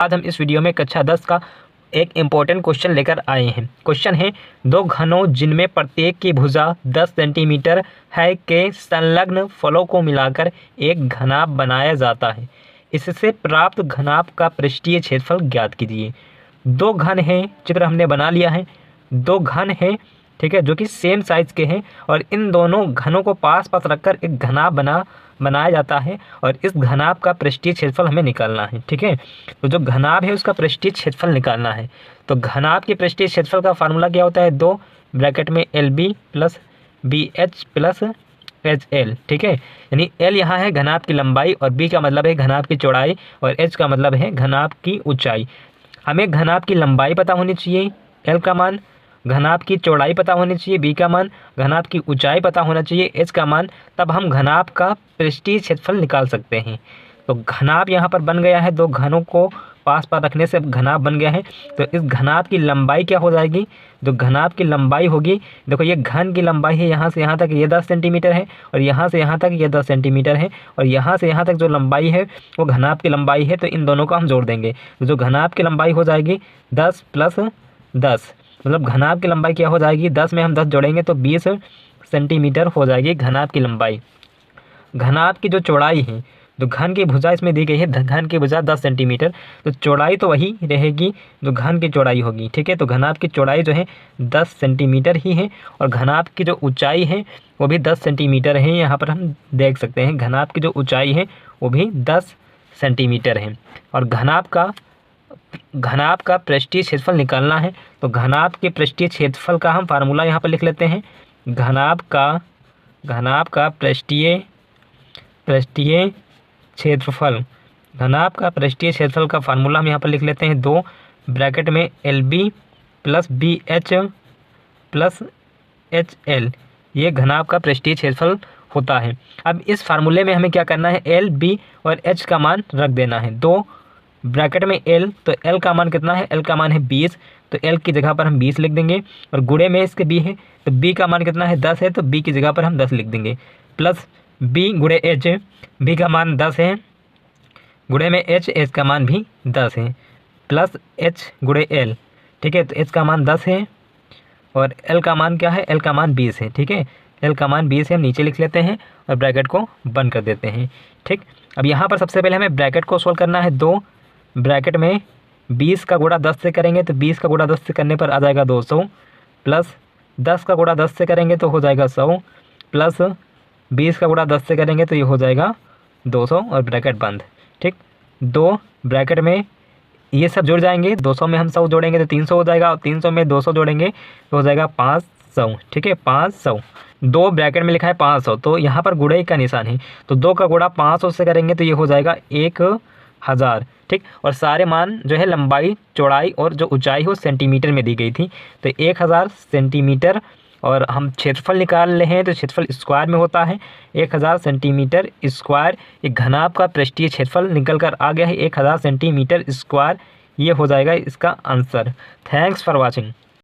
आज हम इस वीडियो में कक्षा 10 का एक इम्पोर्टेंट क्वेश्चन लेकर आए हैं। क्वेश्चन है, दो घनों जिनमें प्रत्येक की भुजा 10 सेंटीमीटर है के संलग्न फलों को मिलाकर एक घनाभ बनाया जाता है। इससे प्राप्त घनाभ का पृष्ठीय क्षेत्रफल ज्ञात कीजिए। दो घन हैं, चित्र हमने बना लिया है। दो घन हैं, ठीक है, जो कि सेम साइज़ के हैं और इन दोनों घनों को पास पास रखकर एक घनाभ बनाया जाता है और इस घनाभ का पृष्ठीय क्षेत्रफल हमें निकालना है। ठीक है, तो जो घनाभ है उसका पृष्ठीय क्षेत्रफल निकालना है। तो घनाभ के पृष्ठीय क्षेत्रफल का फार्मूला क्या होता है? 2 ब्रैकेट में LB plus BH plus HL। ठीक है, यानी L यहाँ है घनाभ की लंबाई और B का मतलब है घनाभ की चौड़ाई और H का मतलब है घनाभ की ऊंचाई। हमें घनाभ की लंबाई पता होनी चाहिए, L का मान, घनाभ की चौड़ाई पता होनी चाहिए, B का मान, घनाभ की ऊंचाई पता होना चाहिए, H का मान, तब हम घनाभ का पृष्ठीय क्षेत्रफल निकाल सकते हैं। तो घनाभ यहाँ पर बन गया है, दो घनों को पास पास रखने से घनाभ बन गया है। तो इस घनाभ की लंबाई क्या हो जाएगी? जो घनाभ की लंबाई होगी, देखो ये घन की लंबाई है, यहाँ से यहाँ तक ये 10 सेंटीमीटर है और यहाँ से यहाँ तक ये 10 सेंटीमीटर है और यहाँ से यहाँ तक जो लंबाई है वो घनाभ की लंबाई है। तो इन दोनों को हम जोड़ देंगे, तो जो घनाभ की लंबाई हो जाएगी 10 प्लस 10, मतलब घनाभ की लंबाई क्या हो जाएगी? 10 में हम 10 जोड़ेंगे तो 20 सेंटीमीटर हो जाएगी घनाभ की लंबाई। घनाभ की जो चौड़ाई है, जो घन की भुजा इसमें दी गई है, घन की भुजा 10 सेंटीमीटर, तो चौड़ाई तो वही रहेगी जो घन की चौड़ाई होगी। ठीक है, तो घनाभ की चौड़ाई जो है 10 सेंटीमीटर ही है और घनाभ की जो ऊंचाई है वो भी 10 सेंटीमीटर है। यहाँ पर हम देख सकते हैं घनाभ की जो ऊंचाई है वो भी 10 सेंटीमीटर है। और घनाभ का पृष्ठीय क्षेत्रफल निकालना है, तो घनाभ के पृष्ठीय क्षेत्रफल का हम फार्मूला यहाँ पर लिख लेते हैं। घनाभ का पृष्ठीय क्षेत्रफल, घनाभ का पृष्ठीय क्षेत्रफल का फार्मूला हम यहाँ पर लिख लेते हैं। 2 ब्रैकेट में LB plus BH plus HL, ये घनाभ का पृष्ठीय क्षेत्रफल होता है। अब इस फार्मूले में हमें क्या करना है? L, B और H का मान रख देना है। 2 ब्रैकेट में L, तो L का मान कितना है? L का मान है 20, तो L की जगह पर हम 20 लिख देंगे और गुणे में इसके B है, तो B का मान कितना है? 10 है, तो B की जगह पर हम 10 लिख देंगे प्लस B गुणे H, B का मान 10 है, गुणे में H का मान भी 10 है, प्लस H गुणे L। ठीक है, तो H का मान 10 है और L का मान क्या है? L का मान 20 है। ठीक है, L का मान 20 है, हम नीचे लिख लेते हैं और ब्रैकेट को बंद कर देते हैं। ठीक, अब यहाँ पर सबसे पहले हमें ब्रैकेट को सोल्व करना है। 2 ब्रैकेट में 20 का गुणा 10 से करेंगे तो 20 का गुणा 10 से करने पर आ जाएगा 200, प्लस 10 का गुणा 10 से करेंगे तो हो जाएगा 100, प्लस 20 का गुणा 10 से करेंगे तो ये हो जाएगा 200 और ब्रैकेट बंद। ठीक, 2 ब्रैकेट में ये सब जुड़ जाएंगे, 200 में हम 100 जोड़ेंगे तो 300 हो जाएगा और 300 में 200 जोड़ेंगे तो हो जाएगा 500। ठीक है, 500। 2 ब्रैकेट में लिखा है 500, तो यहाँ पर गुणे का निशान है, तो 2 का गुणा 500 से करेंगे तो ये हो जाएगा 1000। ठीक, और सारे मान जो है लंबाई, चौड़ाई और जो ऊंचाई है वो सेंटीमीटर में दी गई थी, तो 1000 सेंटीमीटर और हम क्षेत्रफल निकाल रहे हैं तो क्षेत्रफल स्क्वायर में होता है 1000 सेंटीमीटर स्क्वायर। ये घनाभ का पृष्ठीय क्षेत्रफल निकल कर आ गया है 1000 सेंटीमीटर स्क्वायर, ये हो जाएगा इसका आंसर। Thanks for watching.